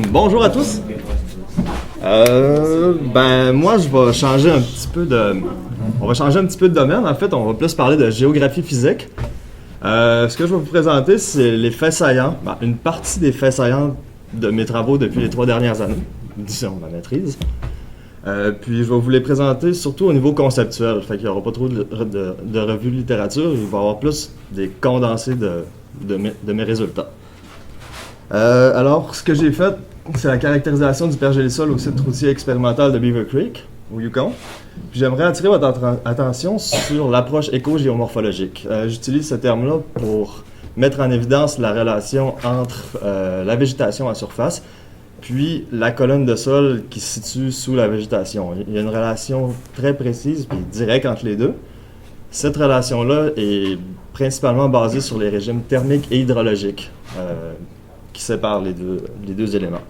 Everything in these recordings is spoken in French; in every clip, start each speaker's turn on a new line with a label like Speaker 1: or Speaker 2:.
Speaker 1: Bonjour à tous. Moi, je vais changer un petit peu de. On va changer un petit peu de domaine. En fait, on va plus parler de géographie physique. Ce que je vais vous présenter, c'est les faits saillants, une partie des faits saillants de mes travaux depuis les 3 dernières années, disons ma maîtrise. Puis je vais vous les présenter surtout au niveau conceptuel. Fait qu'il n'y aura pas trop de revues de littérature. Il va y avoir plus des condensés de mes résultats. Alors, ce que j'ai fait, c'est la caractérisation du pergélisol au site routier expérimental de Beaver Creek, au Yukon. Puis j'aimerais attirer votre attention sur l'approche éco-géomorphologique. J'utilise ce terme-là pour mettre en évidence la relation entre la végétation à surface puis la colonne de sol qui se situe sous la végétation. Il y a une relation très précise et directe entre les deux. Cette relation-là est principalement basée sur les régimes thermiques et hydrologiques qui séparent les deux éléments.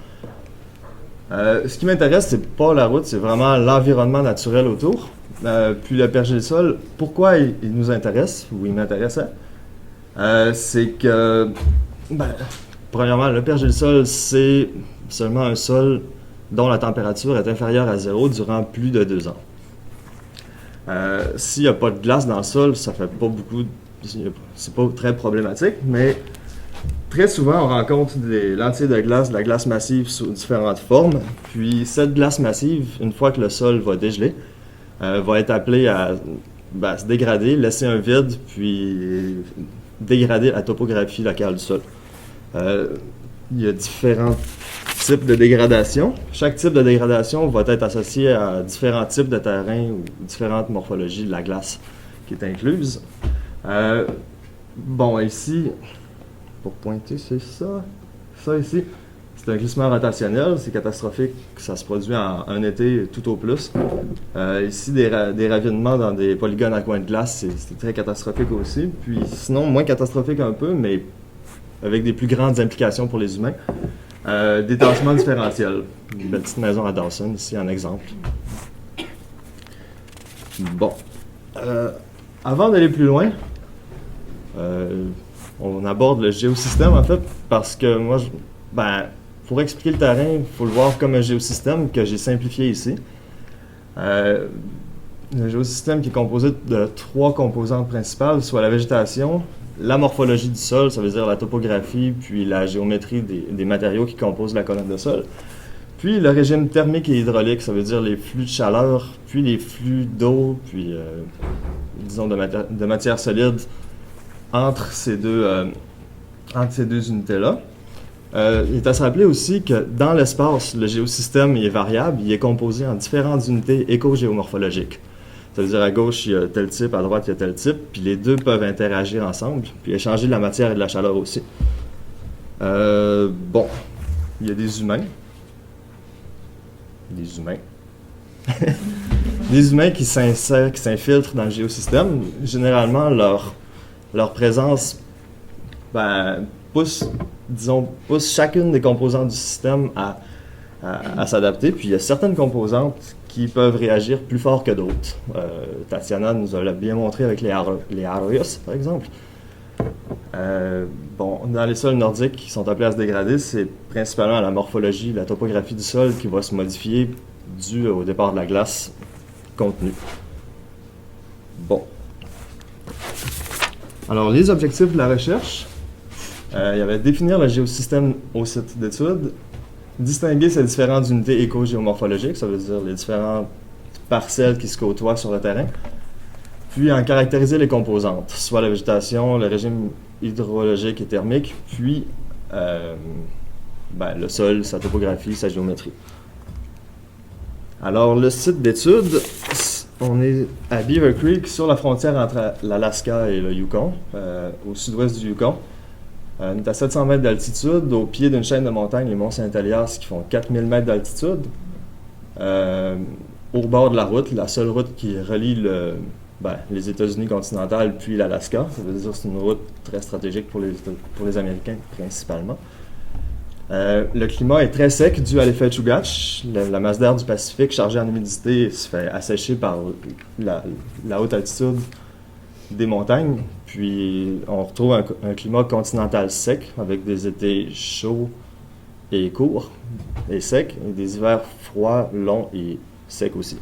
Speaker 1: Ce qui m'intéresse, c'est pas la route, c'est vraiment l'environnement naturel autour. Puis le pergélisol, pourquoi il nous intéresse, ou il m'intéressait, c'est que, premièrement, le pergélisol, c'est seulement un sol dont la température est inférieure à 0 durant plus de 2 ans. S'il n'y a pas de glace dans le sol, ça fait pas beaucoup, c'est pas très problématique, mais très souvent on rencontre des lentilles de la glace massive sous différentes formes, puis cette glace massive, une fois que le sol va dégeler, va être appelée à se dégrader, laisser un vide, puis dégrader la topographie locale du sol. Il y a différents types de dégradation. Chaque type de dégradation va être associé à différents types de terrains ou différentes morphologies de la glace qui est incluse. Ici, pour pointer, c'est ça. Ça ici, c'est un glissement rotationnel. C'est catastrophique. Ça se produit en un été tout au plus. Ici, des ravinements dans des polygones à coins de glace, c'est très catastrophique aussi. Puis sinon, moins catastrophique un peu, mais avec des plus grandes implications pour les humains. Détachement différentiel. Une belle petite maison à Dawson, ici, en exemple. Avant d'aller plus loin, on aborde le géosystème, en fait, parce que moi, pour expliquer le terrain, il faut le voir comme un géosystème que j'ai simplifié ici. Le géosystème qui est composé de 3 composantes principales, soit la végétation, la morphologie du sol, ça veut dire la topographie, puis la géométrie des matériaux qui composent la colonne de sol. Puis le régime thermique et hydraulique, ça veut dire les flux de chaleur, puis les flux d'eau, puis disons de matière solide entre ces deux unités-là. Il est à se rappeler aussi que dans l'espace, le géosystème est variable, il est composé en différentes unités éco-géomorphologiques. Ça veut dire à gauche, il y a tel type, à droite, il y a tel type, puis les deux peuvent interagir ensemble, puis échanger de la matière et de la chaleur aussi. Il y a des humains. Des humains qui s'infiltrent dans le géosystème. Généralement, leur présence pousse chacune des composantes du système à s'adapter. Puis il y a certaines composantes qui peuvent réagir plus fort que d'autres. Tatiana nous a bien montré avec les arroyos, par exemple. Dans les sols nordiques qui sont appelés à se dégrader, c'est principalement la morphologie, la topographie du sol qui va se modifier dû au départ de la glace contenue. Alors, les objectifs de la recherche, il y avait définir le géosystème au site d'étude, distinguer ces différentes unités éco-géomorphologiques, ça veut dire les différentes parcelles qui se côtoient sur le terrain, puis en caractériser les composantes, soit la végétation, le régime hydrologique et thermique, puis le sol, sa topographie, sa géométrie. Alors, le site d'étude, on est à Beaver Creek, sur la frontière entre l'Alaska et le Yukon, au sud-ouest du Yukon. On est à 700 mètres d'altitude, au pied d'une chaîne de montagnes, les monts Saint-Elias, qui font 4000 mètres d'altitude. Au bord de la route, la seule route qui relie les États-Unis continentales puis l'Alaska. Ça veut dire que c'est une route très stratégique pour les Américains, principalement. Le climat est très sec dû à l'effet Chugach. La masse d'air du Pacifique chargée en humidité se fait assécher par la haute altitude des montagnes. Puis on retrouve un climat continental sec avec des étés chauds et courts et secs, et des hivers froids, longs et secs aussi.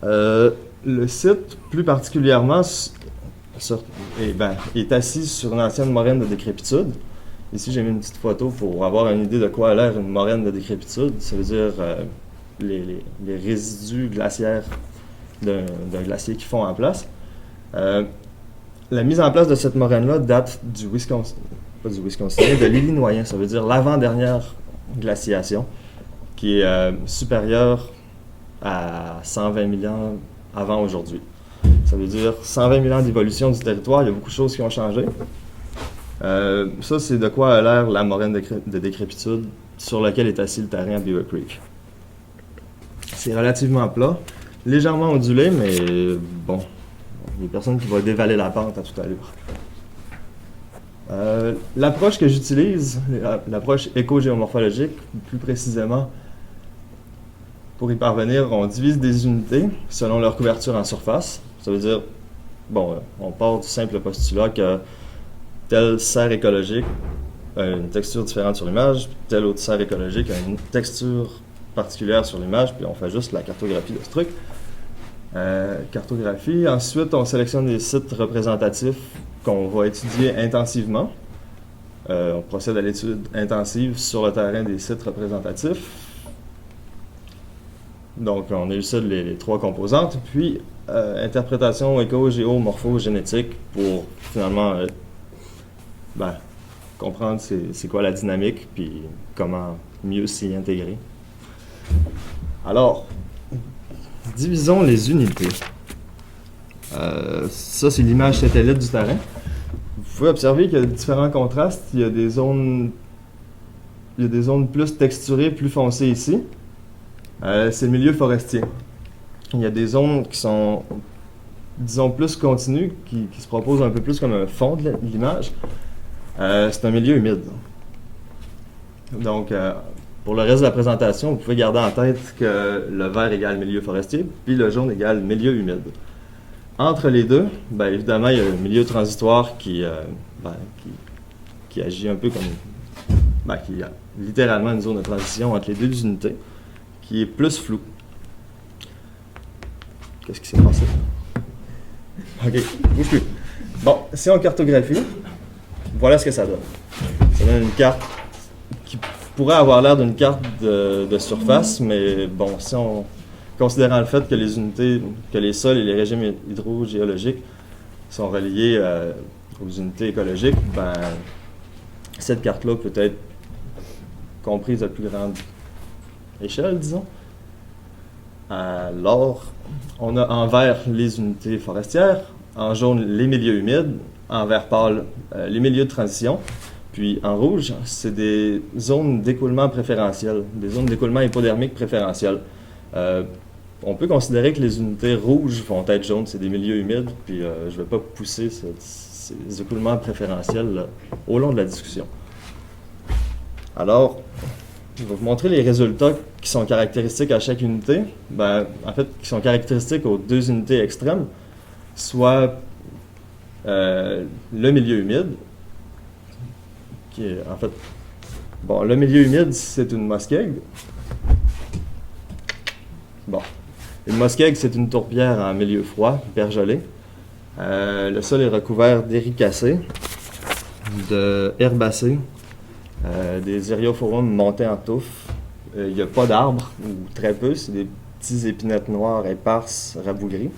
Speaker 1: Le site, plus particulièrement, est assis sur une ancienne moraine de décrépitude. Ici, j'ai mis une petite photo pour avoir une idée de quoi a l'air une moraine de décrépitude. Ça veut dire les résidus glaciaires d'un glacier qui font en place. La mise en place de cette moraine-là date du Wisconsin, pas du Wisconsin, de l'Illinoisien. Ça veut dire l'avant-dernière glaciation, qui est supérieure à 120 000 ans avant aujourd'hui. Ça veut dire 120 000 ans d'évolution du territoire. Il y a beaucoup de choses qui ont changé. Ça, c'est de quoi a l'air la moraine de décrépitude sur laquelle est assis le terrain à Beaver Creek. C'est relativement plat, légèrement ondulé, mais bon, il y a personne qui va dévaler la pente à toute allure. L'approche que j'utilise, l'approche éco-géomorphologique, plus précisément, pour y parvenir, on divise des unités selon leur couverture en surface. Ça veut dire, on part du simple postulat que telle serre écologique a une texture différente sur l'image, puis telle autre serre écologique a une texture particulière sur l'image, puis on fait juste la cartographie de ce truc. Cartographie. Ensuite, on sélectionne des sites représentatifs qu'on va étudier intensivement. On procède à l'étude intensive sur le terrain des sites représentatifs. Donc, on élucide les trois composantes, puis interprétation éco-géomorpho-génétique pour finalement comprendre c'est quoi la dynamique, puis comment mieux s'y intégrer. Alors, divisons les unités. Ça, c'est l'image satellite du terrain. Vous pouvez observer qu'il y a différents contrastes. Il y a des zones plus texturées, plus foncées ici. C'est le milieu forestier. Il y a des zones qui sont, disons, plus continues, qui se proposent un peu plus comme un fond de l'image. C'est un milieu humide. Donc, pour le reste de la présentation, vous pouvez garder en tête que le vert égale milieu forestier, puis le jaune égale milieu humide. Entre les deux, évidemment, il y a le milieu transitoire qui agit un peu comme... qui a littéralement une zone de transition entre les deux unités, qui est plus floue. Qu'est-ce qui s'est passé? OK, bouge plus. Bon, si on cartographie, voilà ce que ça donne. Ça donne une carte qui pourrait avoir l'air d'une carte de surface, mais bon, si on... Considérant le fait que les sols et les régimes hydrogéologiques sont reliés aux unités écologiques, cette carte-là peut être comprise à plus grande échelle, disons. Alors, on a en vert les unités forestières, en jaune les milieux humides, en vert pâle les milieux de transition, puis en rouge, c'est des zones d'écoulement préférentielles, des zones d'écoulement hypodermique préférentielles. On peut considérer que les unités rouges vont être jaunes, c'est des milieux humides, puis je ne vais pas pousser ces écoulements préférentiels là, au long de la discussion. Alors, je vais vous montrer les résultats qui sont caractéristiques à chaque unité, en fait, qui sont caractéristiques aux deux unités extrêmes, soit le milieu humide, qui est en fait, le milieu humide, c'est une muskeg. Une muskeg, c'est une tourbière en milieu froid, pergelée. Le sol est recouvert d'éricacées, de herbacées, des Eriophorums montés en touffe. Il n'y a pas d'arbres, ou très peu, c'est des petits épinettes noires éparses, rabougries.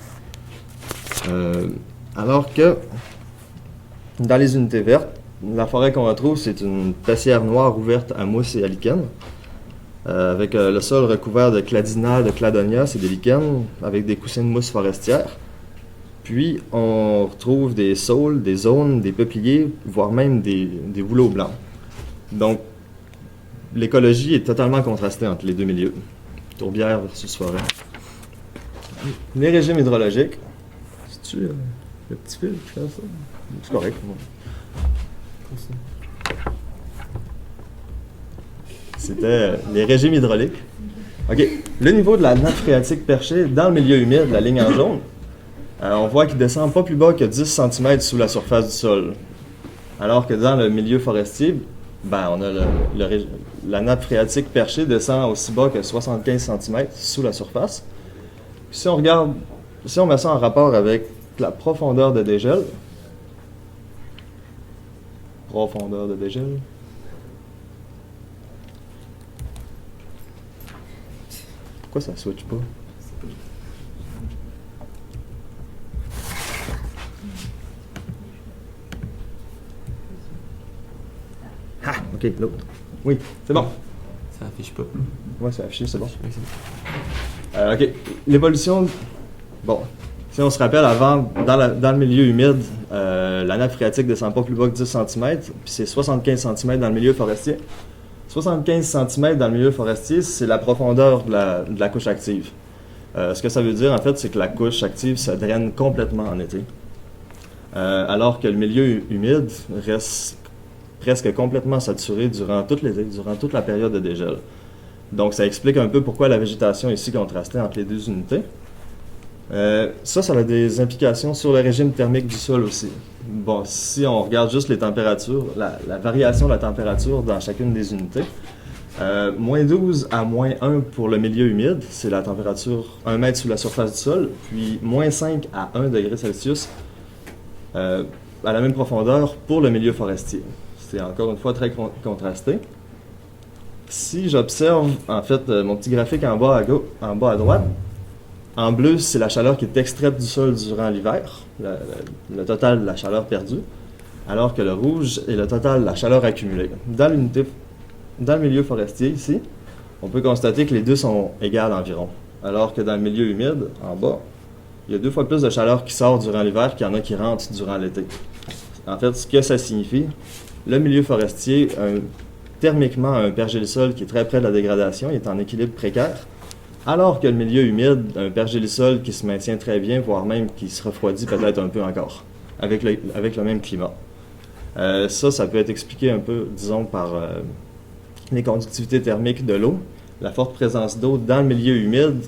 Speaker 1: Alors que dans les unités vertes, la forêt qu'on retrouve, c'est une passière noire ouverte à mousse et à lichen. Avec le sol recouvert de cladina, de cladonia, c'est des lichens, avec des coussins de mousse forestière. Puis, on retrouve des saules, des aunes, des peupliers, voire même des bouleaux blancs. Donc, l'écologie est totalement contrastée entre les deux milieux, tourbière versus forêt. Les régimes hydrologiques, c'est-tu le petit fil qui fait ça? C'est correct. C'était les régimes hydrauliques. OK. Le niveau de la nappe phréatique perchée dans le milieu humide, la ligne en jaune, on voit qu'il descend pas plus bas que 10 cm sous la surface du sol. Alors que dans le milieu forestier, Ben, on a la nappe phréatique perchée descend aussi bas que 75 cm sous la surface. Puis si on regarde, si on met ça en rapport avec la profondeur de dégel, pourquoi ça ne switch pas? Ah, ok, l'autre. Oui, c'est bon.
Speaker 2: Ça affiche pas.
Speaker 1: Ouais, c'est affiché, c'est bon. Ok, l'évolution. Bon, si on se rappelle, avant, dans le milieu humide, la nappe phréatique descend pas plus bas que 10 cm, puis c'est 75 cm dans le milieu forestier. 75 cm dans le milieu forestier, c'est la profondeur de la couche active. Ce que ça veut dire, en fait, c'est que la couche active se draine complètement en été. Alors que le milieu humide reste presque complètement saturé durant toute l'été, durant toute la période de dégel. Donc, ça explique un peu pourquoi la végétation est si contrastée entre les deux unités. Ça a des implications sur le régime thermique du sol aussi. Bon, si on regarde juste les températures, la variation de la température dans chacune des unités, moins 12 à moins 1 pour le milieu humide, c'est la température 1 mètre sous la surface du sol, puis moins 5 à 1 degré Celsius à la même profondeur pour le milieu forestier. C'est encore une fois très contrasté. Si j'observe, en fait, mon petit graphique en bas à droite, en bleu, c'est la chaleur qui est extraite du sol durant l'hiver, le total de la chaleur perdue, alors que le rouge est le total de la chaleur accumulée. Dans le milieu forestier, ici, on peut constater que les deux sont égales environ, alors que dans le milieu humide, en bas, il y a 2 fois plus de chaleur qui sort durant l'hiver qu'il y en a qui rentrent durant l'été. En fait, ce que ça signifie, le milieu forestier, thermiquement, a un pergélisol qui est très près de la dégradation, il est en équilibre précaire, alors que le milieu humide, un pergélisol qui se maintient très bien, voire même qui se refroidit peut-être un peu encore, avec le même climat. Ça peut être expliqué un peu, disons, par les conductivités thermiques de l'eau. La forte présence d'eau dans le milieu humide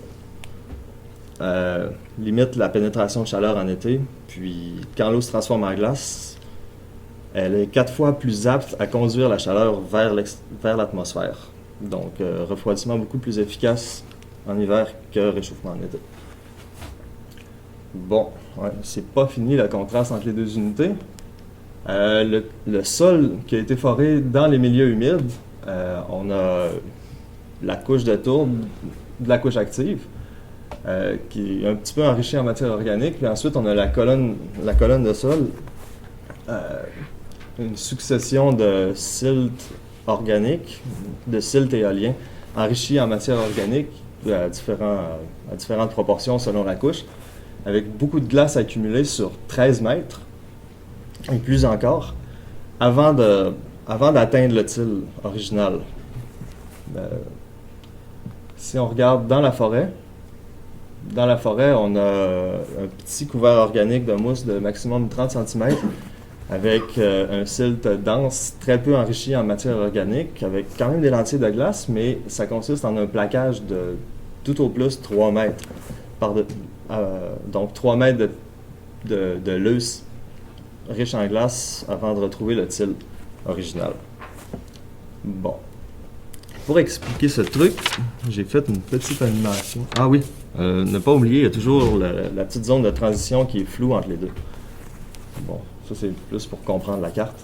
Speaker 1: limite la pénétration de chaleur en été, puis quand l'eau se transforme en glace, elle est 4 fois plus apte à conduire la chaleur vers l'atmosphère. Donc, refroidissement beaucoup plus efficace en hiver que réchauffement en été. Bon, ouais, c'est pas fini le contraste entre les deux unités. Le sol qui a été foré dans les milieux humides, on a la couche de tourbe de la couche active, qui est un petit peu enrichie en matière organique, puis ensuite on a la colonne de sol, une succession de siltes organiques, de siltes éoliens, enrichis en matière organique à différentes proportions selon la couche, avec beaucoup de glace accumulée sur 13 mètres, et plus encore, avant d'atteindre le til original. Si on regarde dans la forêt, on a un petit couvert organique de mousse de maximum 30 cm, avec un silt dense, très peu enrichi en matière organique, avec quand même des lentilles de glace, mais ça consiste en un plaquage de tout au plus 3 mètres. Donc 3 mètres de leuce riche en glace avant de retrouver le til original. Bon. Pour expliquer ce truc, j'ai fait une petite animation. Ah oui, ne pas oublier, il y a toujours la petite zone de transition qui est floue entre les deux. Bon, ça c'est plus pour comprendre la carte.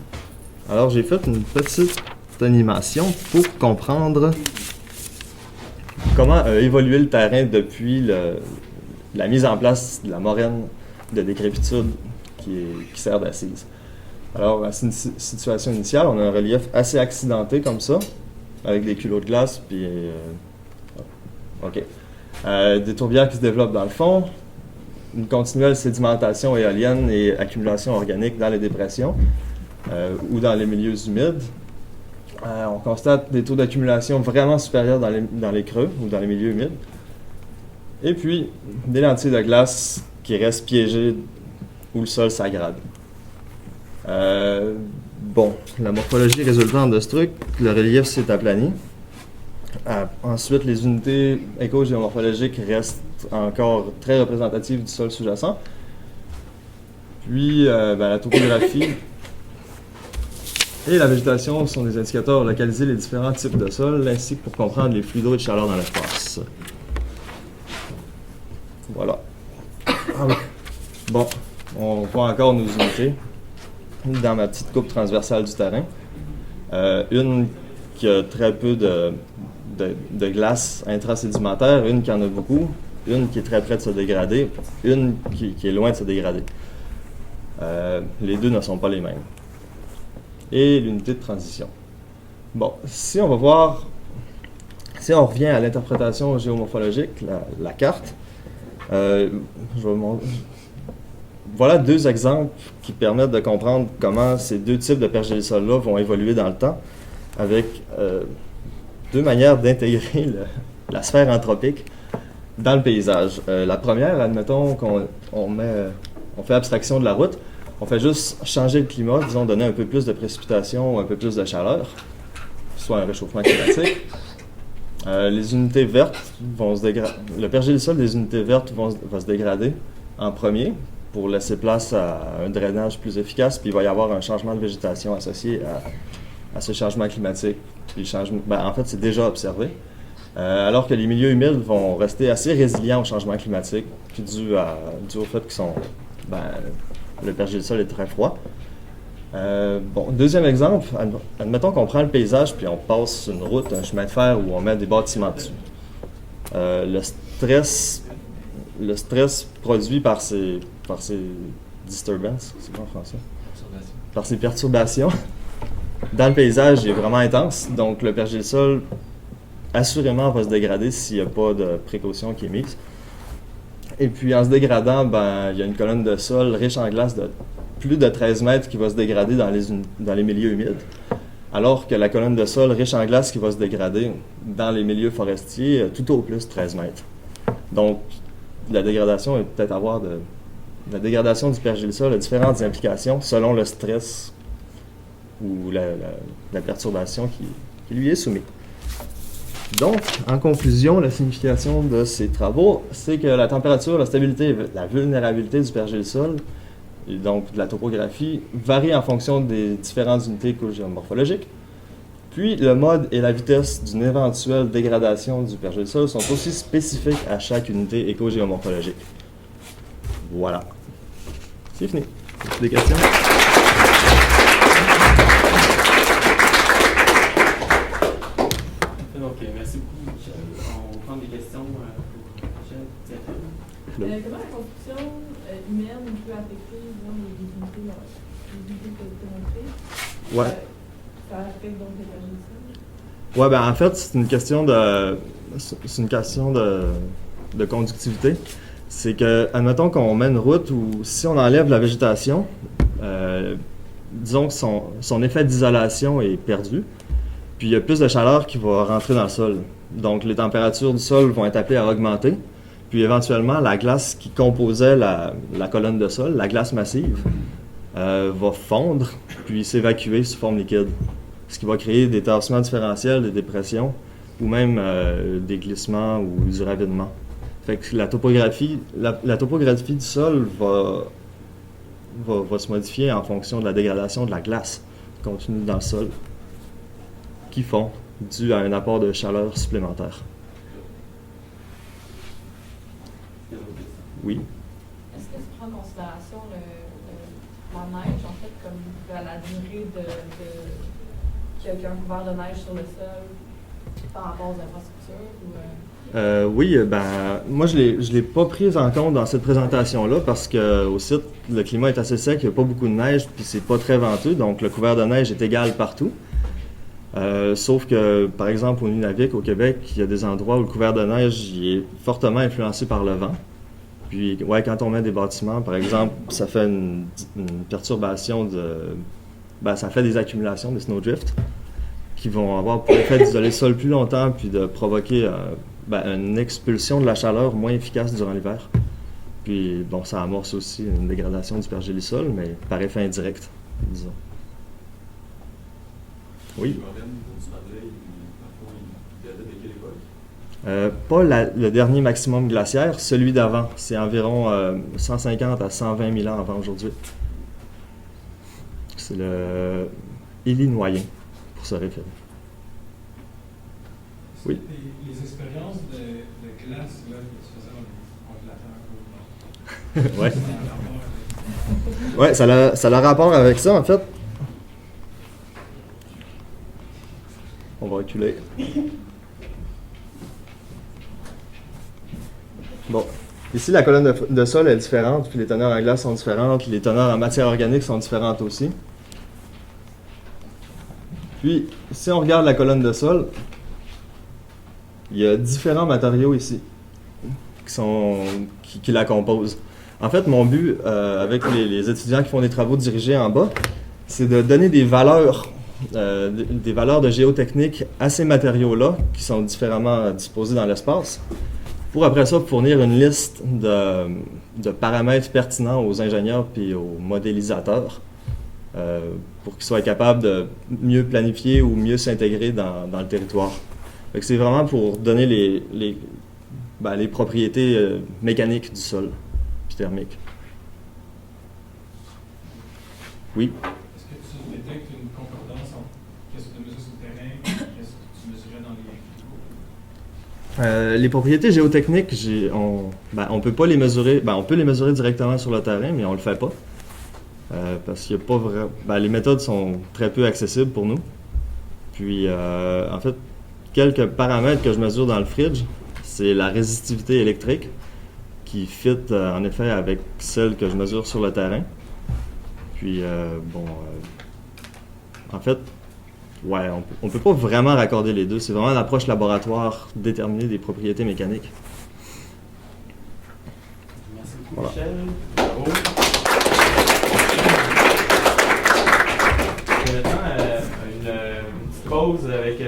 Speaker 1: Alors j'ai fait une petite animation pour comprendre comment a évolué le terrain depuis la mise en place de la moraine de décrépitude qui sert d'assise. Alors, à cette situation initiale, on a un relief assez accidenté comme ça, avec des culots de glace, puis... OK. Des tourbières qui se développent dans le fond, une continuelle sédimentation éolienne et accumulation organique dans les dépressions ou dans les milieux humides. On constate des taux d'accumulation vraiment supérieurs dans les creux ou dans les milieux humides. Et puis, des lentilles de glace qui restent piégées où le sol s'aggrave. Bon, la morphologie résultante de ce truc, le relief s'est aplani. Ensuite, les unités éco-géomorphologiques restent encore très représentatives du sol sous-jacent. Puis, la topographie Et la végétation sont des indicateurs pour localiser les différents types de sols, ainsi que pour comprendre les flux d'eau et de chaleur dans l'espace. Voilà. Ah oui. Bon, on voit encore nos unités dans ma petite coupe transversale du terrain. Une qui a très peu de glace intrasédimentaire, une qui en a beaucoup, une qui est très près de se dégrader, une qui est loin de se dégrader. Les deux ne sont pas les mêmes. Et l'unité de transition. Bon, si on revient à l'interprétation géomorphologique, la carte, voilà deux exemples qui permettent de comprendre comment ces deux types de pergélisol-là vont évoluer dans le temps, avec deux manières d'intégrer la sphère anthropique dans le paysage. La première, admettons qu'on fait abstraction de la route, on fait juste changer le climat, disons donner un peu plus de précipitation ou un peu plus de chaleur, soit un réchauffement climatique. Les unités vertes vont se dégrader. Le pergélisol des unités vertes va se dégrader en premier pour laisser place à un drainage plus efficace, puis il va y avoir un changement de végétation associé à ce changement climatique. Puis en fait, c'est déjà observé. Alors que les milieux humides vont rester assez résilients au changement climatique, puis dû au fait qu'ils sont... le pergélisol est très froid. Deuxième exemple, admettons qu'on prend le paysage puis on passe une route, un chemin de fer où on met des bâtiments dessus. Le stress produit par ces disturbances, c'est quoi en français? Par ces perturbations, dans le paysage, il est vraiment intense. Donc le pergélisol, assurément, va se dégrader s'il n'y a pas de précaution qui est mise. Et puis, en se dégradant, il y a une colonne de sol riche en glace de plus de 13 mètres qui va se dégrader dans les milieux humides, alors que la colonne de sol riche en glace qui va se dégrader dans les milieux forestiers, tout au plus 13 mètres. Donc, la dégradation la dégradation du pergélisol a différentes implications selon le stress ou la perturbation qui lui est soumise. Donc, en conclusion, la signification de ces travaux, c'est que la température, la stabilité et la vulnérabilité du pergélisol, et donc de la topographie, varient en fonction des différentes unités écogéomorphologiques. Puis, le mode et la vitesse d'une éventuelle dégradation du pergélisol sont aussi spécifiques à chaque unité écogéomorphologique. Voilà. C'est fini. Des questions?
Speaker 2: Merci beaucoup. On va prendre des questions pour la prochaine diapositive.
Speaker 3: Comment la construction humaine peut affecter les unités que vous avez montrées?
Speaker 1: Ouais.
Speaker 3: Ça affecte donc les pergélisols?
Speaker 1: Ouais, en fait, c'est une question de conductivité. C'est que, admettons qu'on met une route où si on enlève la végétation, disons que son effet d'isolation est perdu. Puis il y a plus de chaleur qui va rentrer dans le sol. Donc les températures du sol vont être appelées à augmenter. Puis éventuellement, la glace qui composait la colonne de sol, la glace massive, va fondre puis s'évacuer sous forme liquide. Ce qui va créer des tassements différentiels, des dépressions ou même des glissements ou du ravinement. Fait que la topographie du sol va se modifier en fonction de la dégradation de la glace contenue dans le sol, qui fond dû à un apport de chaleur supplémentaire. Oui.
Speaker 3: Est-ce que tu prends en considération la neige, en fait, comme la durée qu'il y a un couvert de neige sur le sol par rapport aux infrastructures?
Speaker 1: Oui, moi je l'ai pas pris en compte dans cette présentation-là parce qu'au site, le climat est assez sec, il n'y a pas beaucoup de neige, puis c'est pas très venteux, donc le couvert de neige est égal partout. Sauf que, par exemple, au Nunavik, au Québec, il y a des endroits où le couvert de neige est fortement influencé par le vent. Puis, quand on met des bâtiments, par exemple, ça fait une perturbation ça fait des accumulations, des snowdrifts, qui vont avoir pour effet d'isoler le sol plus longtemps, puis de provoquer une expulsion de la chaleur moins efficace durant l'hiver. Puis, ça amorce aussi une dégradation du pergélisol, mais par effet indirect, disons. Oui. Pas le dernier maximum glaciaire, celui d'avant. C'est environ 150 à 120 000 ans avant aujourd'hui. C'est illinois pour se référer. Oui.
Speaker 4: Les expériences de glace là, que tu faisais dans les congélateurs.
Speaker 1: Ouais. Ouais, ça a rapport avec ça, en fait. On va reculer. Bon. Ici, la colonne de sol est différente, puis les teneurs en glace sont différentes, les teneurs en matière organique sont différentes aussi. Puis, si on regarde la colonne de sol, il y a différents matériaux ici qui la composent. En fait, mon but avec les étudiants qui font des travaux dirigés en bas, c'est de donner des valeurs de géotechnique à ces matériaux-là, qui sont différemment disposés dans l'espace, pour après ça fournir une liste de paramètres pertinents aux ingénieurs puis aux modélisateurs, pour qu'ils soient capables de mieux planifier ou mieux s'intégrer dans le territoire. Fait que c'est vraiment pour donner les propriétés mécaniques du sol puis thermiques. Oui?
Speaker 4: Est-ce que tu détectes une concordance entre qu'est-ce que tu mesures sur le terrain et qu'est-ce que tu mesurais dans les frigos?
Speaker 1: Les propriétés géotechniques, on peut pas les mesurer. On peut les mesurer directement sur le terrain, mais on le fait pas. Parce qu'il y a pas vraiment. Les méthodes sont très peu accessibles pour nous. Puis, en fait, quelques paramètres que je mesure dans le fridge, c'est la résistivité électrique qui fit en effet avec celle que je mesure sur le terrain. Puis, en fait, ouais, on peut pas vraiment raccorder les deux. C'est vraiment l'approche laboratoire déterminée des propriétés mécaniques.
Speaker 2: Merci beaucoup,
Speaker 1: Voilà.
Speaker 2: Michel. Bravo. Maintenant, une petite pause avec